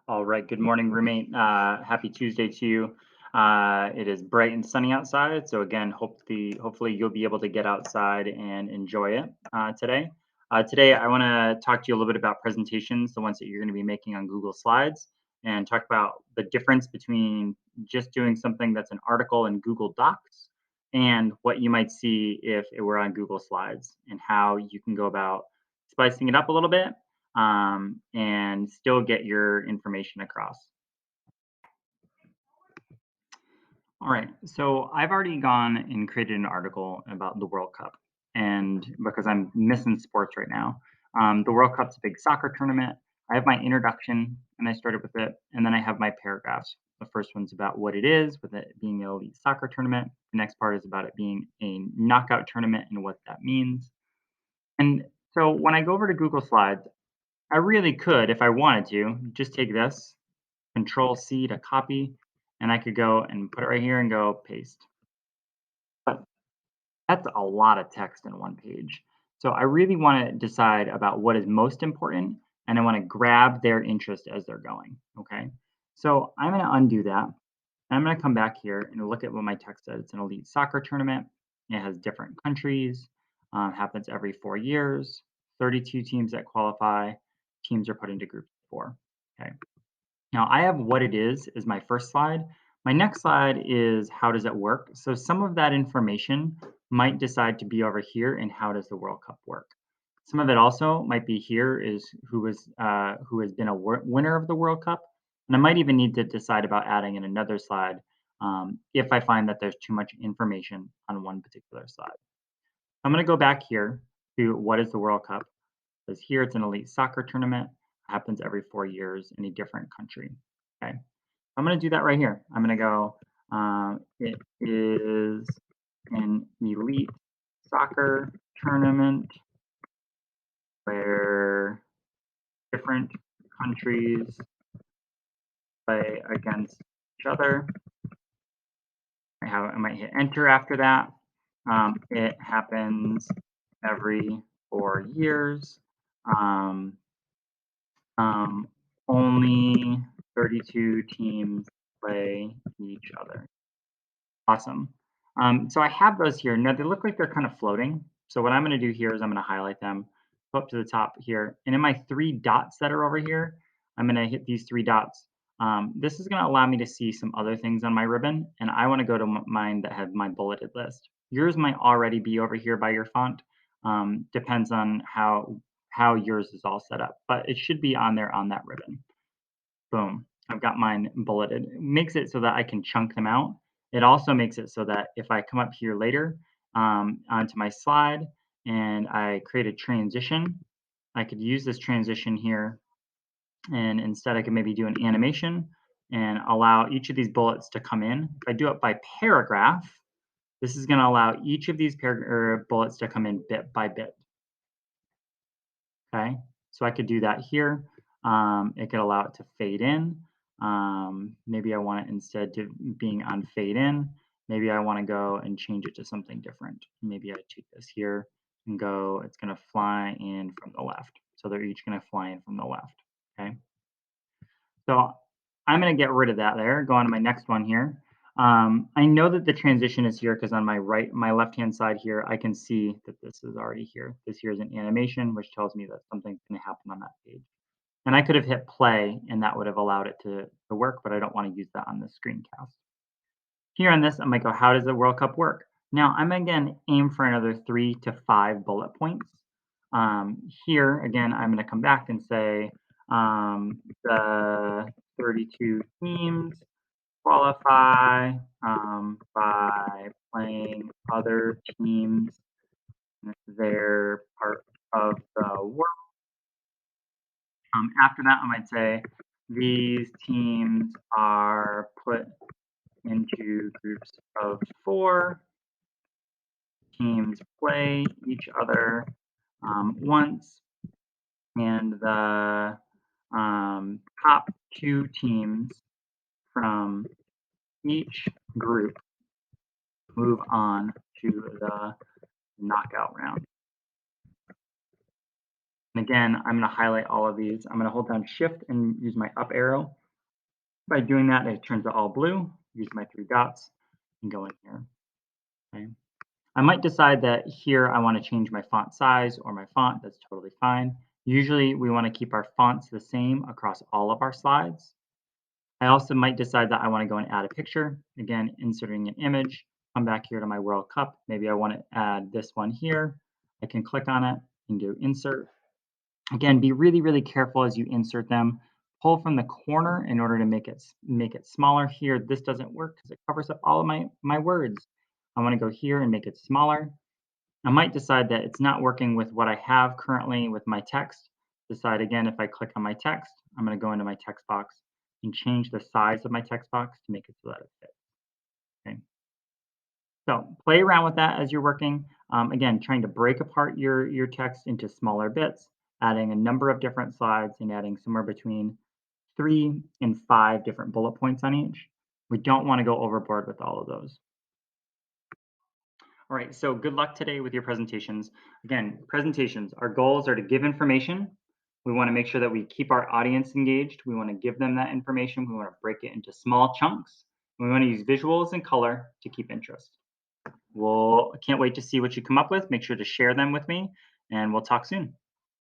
All right. Good morning, roommate. Happy Tuesday to you. It is bright and sunny outside, so again, hopefully you'll be able to get outside and enjoy it today. Today, I want to talk to you a little bit about presentations, the ones that you're going to be making on Google Slides, and talk about the difference between just doing something that's an article in Google Docs and what you might see if it were on Google Slides, and how you can go about spicing it up a little bit and still get your information across. All right. So I've already gone and created an article about the World Cup, and because I'm missing sports right now, the World Cup's a big soccer tournament. I have my introduction, and I started with it, and then I have my paragraphs. The first one's about what it is, with it being an elite soccer tournament. The next part is about it being a knockout tournament and what that means. And so when I go over to Google Slides, I really could, if I wanted to, just take this, Control C to copy, and I could go and put it right here and go paste. But that's a lot of text in one page. So I really want to decide about what is most important, and I want to grab their interest as they're going. Okay. So I'm going to undo that. I'm going to come back here and look at what my text says. It's an elite soccer tournament. It has different countries, happens every 4 years, 32 teams that qualify. Teams are put into groups of four. Okay. Now I have what it is my first slide. My next slide is how does it work? So some of that information might decide to be over here in how does the World Cup work. Some of it also might be here is who has been a winner of the World Cup, and I might even need to decide about adding in another slide if I find that there's too much information on one particular slide. I'm going to go back here to what is the World Cup. Because here it's an elite soccer tournament, happens every 4 years in a different country. Okay, I'm going to do that right here. I'm going to go. It is an elite soccer tournament where different countries play against each other. I might hit enter after that. It happens every 4 years. Um, Um, Only 32 teams play each other. Awesome. So I have those here. Now they look like they're kind of floating. So what I'm going to do here is I'm going to highlight them, go up to the top here, and in my three dots that are over here, I'm going to hit these three dots. This is going to allow me to see some other things on my ribbon, and I want to go to mine that have my bulleted list. Yours might already be over here by your font. Depends on how yours is all set up, but it should be on there on that ribbon. Boom. I've got mine bulleted. It makes it so that I can chunk them out. It also makes it so that if I come up here later onto my slide and I create a transition, I could use this transition here, and instead I could maybe do an animation and allow each of these bullets to come in. If I do it by paragraph, this is going to allow each of these bullets to come in bit by bit. Okay, so I could do that here. It could allow it to fade in. Maybe I want it instead to being on fade in. Maybe I want to go and change it to something different. Maybe I take this here and go, it's going to fly in from the left. So they're each going to fly in from the left. Okay, so I'm going to get rid of that there. Go on to my next one here. I know that the transition is here because on my left-hand side here, I can see that this is already here. This here is an animation, which tells me that something's going to happen on that page. And I could have hit play, and that would have allowed it to work, but I don't want to use that on the screencast. Here on this, I'm going to go, how does the World Cup work? Now, I'm again aim for another 3 to 5 bullet points. Here, again, I'm going to come back and say the 32 teams qualify by playing other teams in their part of the world. After that, I might say these teams are put into groups of four. Teams play each other once, and the top two teams from each group move on to the knockout round. And again, I'm going to highlight all of these. I'm going to hold down Shift and use my up arrow. By doing that, it turns it all blue. Use my three dots and go in here. Okay. I might decide that here I want to change my font size or my font. That's totally fine. Usually we want to keep our fonts the same across all of our slides. I also might decide that I want to go and add a picture. Again, inserting an image. Come back here to my World Cup. Maybe I want to add this one here. I can click on it and do insert. Again, be really, really careful as you insert them. Pull from the corner in order to make it smaller. Here, this doesn't work because it covers up all of my words. I want to go here and make it smaller. I might decide that it's not working with what I have currently with my text. Decide again, if I click on my text, I'm going to go into my text box and change the size of my text box to make it so that it fits. Okay. So play around with that as you're working. Again, trying to break apart your text into smaller bits, adding a number of different slides and adding somewhere between 3 and 5 different bullet points on each. We don't want to go overboard with all of those. All right, so good luck today with your presentations. Again, presentations, our goals are to give information. We want to make sure that we keep our audience engaged. We want to give them that information. We want to break it into small chunks. We want to use visuals and color to keep interest. Well, I can't wait to see what you come up with. Make sure to share them with me, and we'll talk soon.